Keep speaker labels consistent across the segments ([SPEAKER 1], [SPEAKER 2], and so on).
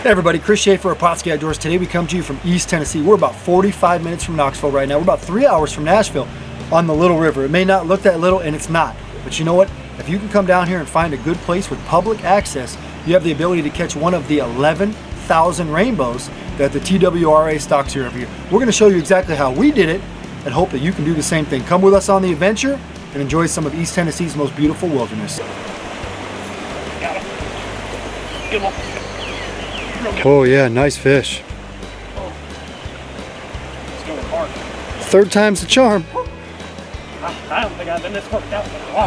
[SPEAKER 1] Hey everybody, Chris Schaefer at Pautzke Outdoors. Today we come to you from East Tennessee. We're about 45 minutes from Knoxville right now. We're about 3 hours from Nashville on the Little River. It may not look that little, and it's not. But you know what? If you can come down here and find a good place with public access, you have the ability to catch one of the 11,000 rainbows that the TWRA stocks here every year. We're going to show you exactly how we did it and hope that you can do the same thing. Come with us on the adventure and enjoy some of East Tennessee's most beautiful wilderness.
[SPEAKER 2] Got it. Good one.
[SPEAKER 1] Oh yeah, nice fish.
[SPEAKER 2] It's going hard.
[SPEAKER 1] Third time's the charm.
[SPEAKER 2] I don't think I've been this hooked out in a while.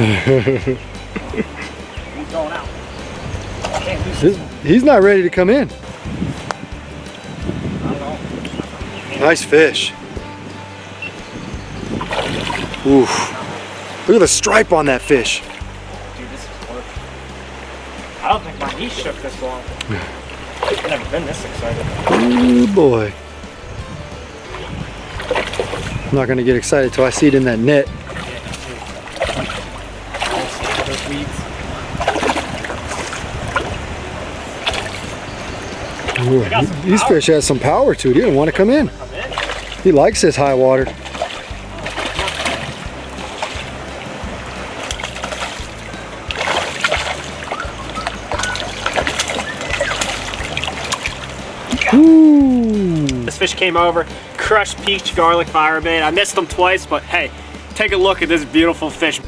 [SPEAKER 2] He's going out.
[SPEAKER 1] He's not ready to come in.
[SPEAKER 2] I don't know.
[SPEAKER 1] Nice fish. Oof. Look at the stripe on that fish.
[SPEAKER 2] Dude, this is work. I don't think my knee shook this long. I've never been this excited.
[SPEAKER 1] Oh boy. I'm not gonna get excited till I see it in that net.
[SPEAKER 2] Those weeds.
[SPEAKER 1] Ooh, these fish have some power to it. He doesn't want to come in. He likes this high water. Ooh.
[SPEAKER 2] This fish came over, crushed peach garlic firebait. I missed him twice, but hey, take a look at this beautiful fish.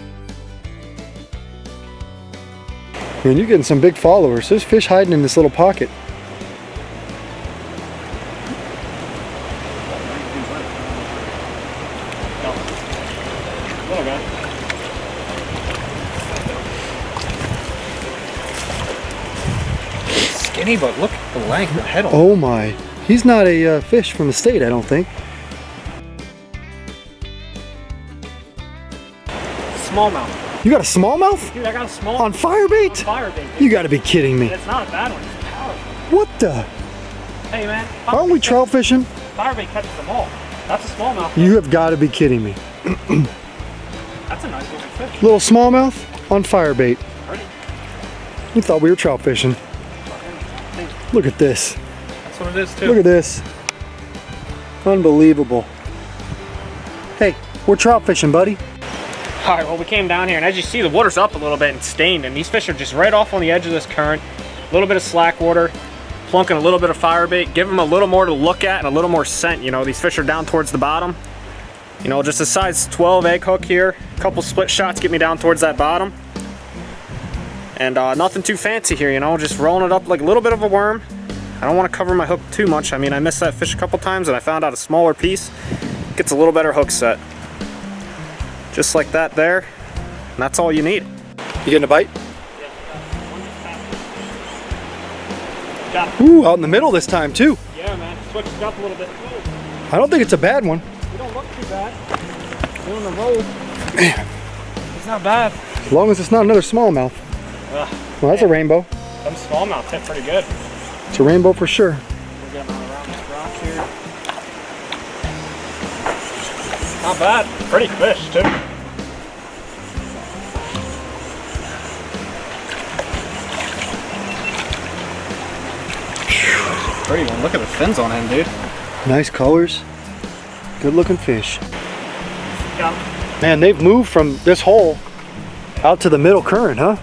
[SPEAKER 1] Man, you're getting some big followers. There's fish hiding in this little pocket.
[SPEAKER 2] Little guy. Skinny, but look at the length of the head on.
[SPEAKER 1] Oh my. He's not a fish from the state, I don't think.
[SPEAKER 2] Smallmouth.
[SPEAKER 1] You got a smallmouth?
[SPEAKER 2] Dude, I got a small
[SPEAKER 1] On firebait?
[SPEAKER 2] firebait.
[SPEAKER 1] You gotta be kidding me.
[SPEAKER 2] It's not a bad one, it's powerful.
[SPEAKER 1] What the?
[SPEAKER 2] Hey man.
[SPEAKER 1] Aren't we trout fishing?
[SPEAKER 2] Firebait catches them all. That's a smallmouth.
[SPEAKER 1] You have got to be kidding me.
[SPEAKER 2] That's a nice looking fish.
[SPEAKER 1] Little smallmouth on firebait.
[SPEAKER 2] Pretty.
[SPEAKER 1] We thought we were trout fishing. Look at this.
[SPEAKER 2] That's what it is too.
[SPEAKER 1] Look at this. Unbelievable. Hey, we're trout fishing, buddy.
[SPEAKER 2] All right, well, we came down here, and as you see, the water's up a little bit and stained, and these fish are just right off on the edge of this current. A little bit of slack water, plunking a little bit of firebait, give them a little more to look at and a little more scent. You know, these fish are down towards the bottom. You know, just a size 12 egg hook here. A couple split shots get me down towards that bottom. And nothing too fancy here, you know, just rolling it up like a little bit of a worm. I don't want to cover my hook too much. I mean, I missed that fish a couple times, and I found out a smaller piece gets a little better hook set. Just like that there, and that's all you need.
[SPEAKER 1] You getting a bite?
[SPEAKER 2] Got it.
[SPEAKER 1] Ooh, out in the middle this time too.
[SPEAKER 2] Yeah, man, switched it up a little bit.
[SPEAKER 1] I don't think it's a bad one.
[SPEAKER 2] You don't look too bad. You're on the road.
[SPEAKER 1] Man,
[SPEAKER 2] It's not bad.
[SPEAKER 1] as long as it's not another smallmouth. Well, that's a rainbow.
[SPEAKER 2] Them smallmouth hit pretty good.
[SPEAKER 1] It's a rainbow for sure.
[SPEAKER 2] We're getting around this rock here. Not bad. Pretty fish, too. Pretty one. Look at the fins on him, dude.
[SPEAKER 1] Nice colors. Good looking fish.
[SPEAKER 2] Got him.
[SPEAKER 1] Man, they've moved from this hole out to the middle current, huh?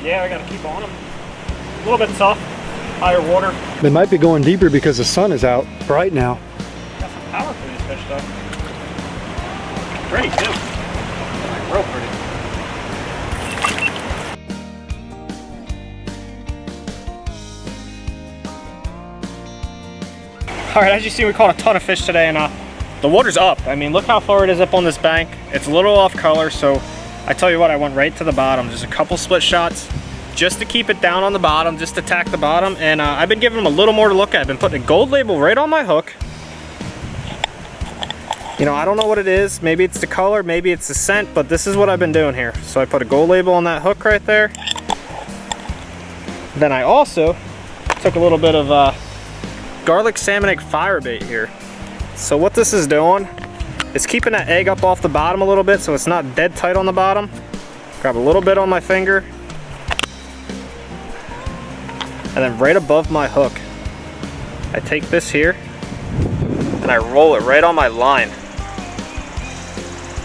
[SPEAKER 2] Yeah, I gotta keep on them. A little bit tough. Higher water.
[SPEAKER 1] They might be going deeper because the sun is out bright now.
[SPEAKER 2] Got some power for these fish, though. Pretty, too. Like, real pretty. All right, as you see, we caught a ton of fish today, and the water's up. I mean, look how far it is up on this bank. It's a little off color, so I tell you what, I went right to the bottom. Just a couple split shots just to keep it down on the bottom, just to tack the bottom. And I've been giving them a little more to look at. I've been putting a gold label right on my hook. You know, I don't know what it is. Maybe it's the color, maybe it's the scent, but this is what I've been doing here. So I put a gold label on that hook right there. Then I also took a little bit of garlic salmon egg firebait here. So what this is doing is keeping that egg up off the bottom a little bit so it's not dead tight on the bottom. Grab a little bit on my finger, and then right above my hook, I take this here and I roll it right on my line.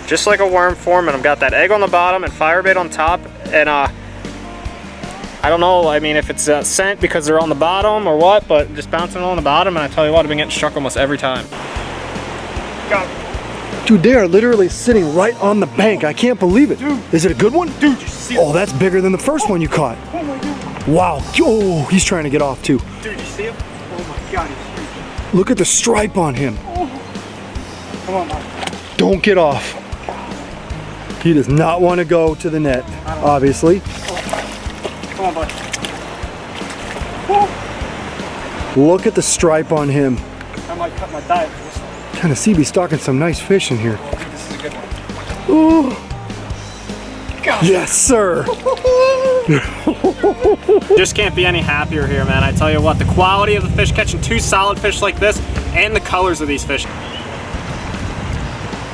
[SPEAKER 2] Just like a worm form, and I've got that egg on the bottom and firebait on top, and I don't know, I mean, if it's scent because they're on the bottom or what, but just bouncing on the bottom, and I tell you what, I've been getting struck almost every time. Got it.
[SPEAKER 1] Dude, they are literally sitting right on the bank. I can't believe it. Dude. Is it a good one?
[SPEAKER 2] Dude, you see
[SPEAKER 1] Oh, that's bigger than the first one you caught.
[SPEAKER 2] Oh my God.
[SPEAKER 1] Wow. Oh, he's trying to get off too.
[SPEAKER 2] Dude, you see him? Oh my God, he's huge.
[SPEAKER 1] Look at the stripe on him.
[SPEAKER 2] Oh. Come on, man.
[SPEAKER 1] Don't get off. He does not want to go to the net, obviously.
[SPEAKER 2] Come on, bud.
[SPEAKER 1] Look at the stripe on him.
[SPEAKER 2] I might cut my diet for this one.
[SPEAKER 1] Tennessee be stocking some nice fish in here.
[SPEAKER 2] This is a good one.
[SPEAKER 1] Ooh. Yes, sir.
[SPEAKER 2] Just can't be any happier here, man. I tell you what, the quality of the fish, catching 2 solid fish like this, and the colors of these fish.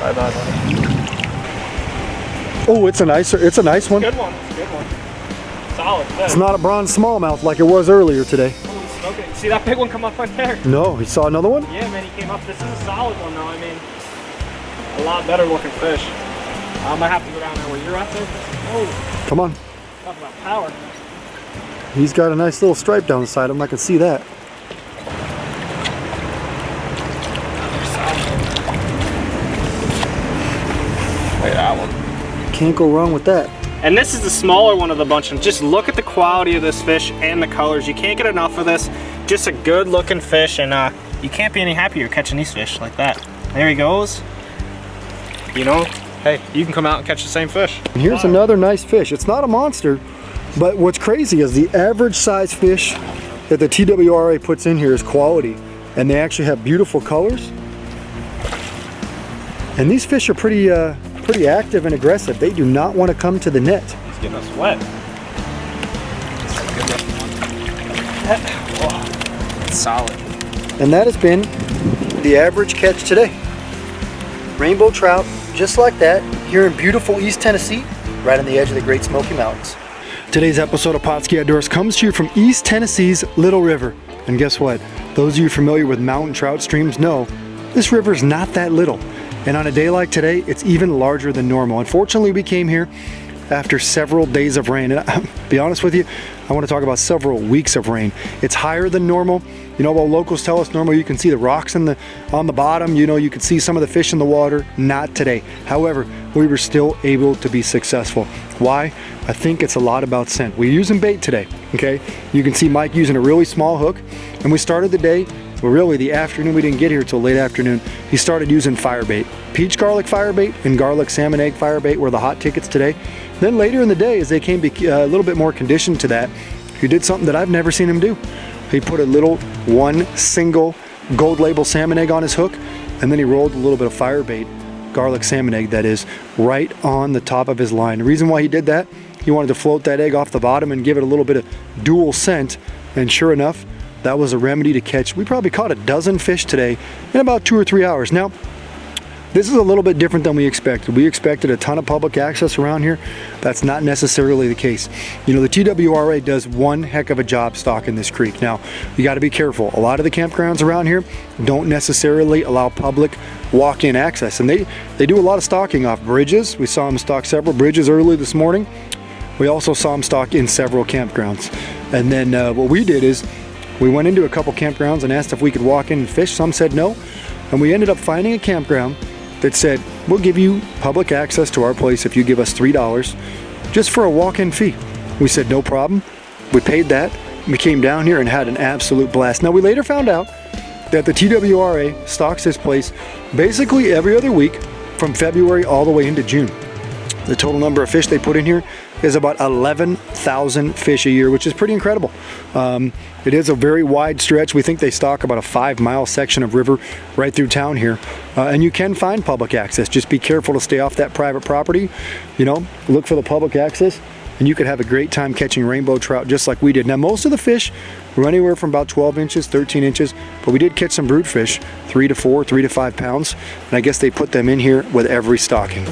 [SPEAKER 2] Bye, bye, buddy.
[SPEAKER 1] Oh, it's a nice one.
[SPEAKER 2] Good one. It's a good one. Solid fish.
[SPEAKER 1] It's not a bronze smallmouth like it was earlier today.
[SPEAKER 2] Oh, Smoky. See that big one come up right there?
[SPEAKER 1] No, he saw another one?
[SPEAKER 2] Yeah, man, he came up. This is a solid one, though. I mean, a lot better looking fish. I might have to go down there where you're at there. Oh,
[SPEAKER 1] Come on.
[SPEAKER 2] talk about power.
[SPEAKER 1] He's got a nice little stripe down the side of him. I can see that.
[SPEAKER 2] Look at that one.
[SPEAKER 1] Can't go wrong with that.
[SPEAKER 2] And this is the smaller one of the bunch, and just look at the quality of this fish and the colors. You can't get enough of this. Just a good looking fish, and you can't be any happier catching these fish like that. There he goes. You know, hey, you can come out and catch the same fish.
[SPEAKER 1] And here's another nice fish. It's not a monster, but what's crazy is the average size fish that the TWRA puts in here is quality, and they actually have beautiful colors. And these fish are pretty active and aggressive. They do not want to come to the net.
[SPEAKER 2] He's getting us wet. It's solid.
[SPEAKER 1] And that has been the average catch today. Rainbow trout, just like that, here in beautiful East Tennessee, right on the edge of the Great Smoky Mountains. Today's episode of Pautzke Outdoors comes to you from East Tennessee's Little River. And guess what? Those of you familiar with mountain trout streams know this river is not that little. And on a day like today, it's even larger than normal. Unfortunately, we came here after several days of rain. And I'll be honest with you, I want to talk about several weeks of rain. It's higher than normal. You know, while locals tell us normally you can see the rocks on the bottom, you know, you could see some of the fish in the water. Not today. However, we were still able to be successful. Why? I think it's a lot about scent. We're using bait today, okay? You can see Mike using a really small hook. And we started the day, well, really the afternoon, we didn't get here till late afternoon. He started using firebait. Peach garlic firebait and garlic salmon egg firebait were the hot tickets today. Then later in the day, as they came a little bit more conditioned to that, he did something that I've never seen him do. He put a little one single gold label salmon egg on his hook, and then he rolled a little bit of firebait, garlic salmon egg that is, right on the top of his line. The reason why he did that, he wanted to float that egg off the bottom and give it a little bit of dual scent, and sure enough, that was a remedy to catch. We probably caught a dozen fish today in about 2 or 3 hours. Now, this is a little bit different than we expected. We expected a ton of public access around here. That's not necessarily the case. You know, the TWRA does one heck of a job stocking this creek. Now, you got to be careful. A lot of the campgrounds around here don't necessarily allow public walk-in access, and they do a lot of stocking off bridges. We saw them stock several bridges early this morning. We also saw them stock in several campgrounds. And then what we did is we went into a couple campgrounds and asked if we could walk in and fish. Some said no, and we ended up finding a campground that said, we'll give you public access to our place if you give us $3 just for a walk-in fee. We said no problem. We paid that. We came down here and had an absolute blast. Now, we later found out that the TWRA stocks this place basically every other week from February all the way into June. The total number of fish they put in here is about 11,000 fish a year, which is pretty incredible. It is a very wide stretch. We think they stock about a 5-mile section of river right through town here. And you can find public access. Just be careful to stay off that private property. You know, look for the public access, and you could have a great time catching rainbow trout just like we did. Now, most of the fish were anywhere from about 12 inches, 13 inches, but we did catch some brood fish, 3 to 4, 3 to 5 pounds. And I guess they put them in here with every stocking.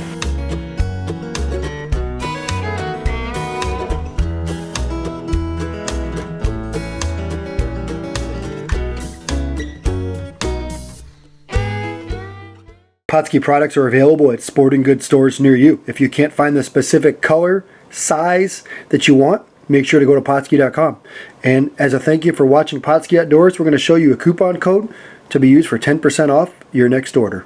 [SPEAKER 1] Pautzke products are available at sporting goods stores near you. If you can't find the specific color, size that you want, make sure to go to Pautzke.com. And as a thank you for watching Pautzke Outdoors, we're going to show you a coupon code to be used for 10% off your next order.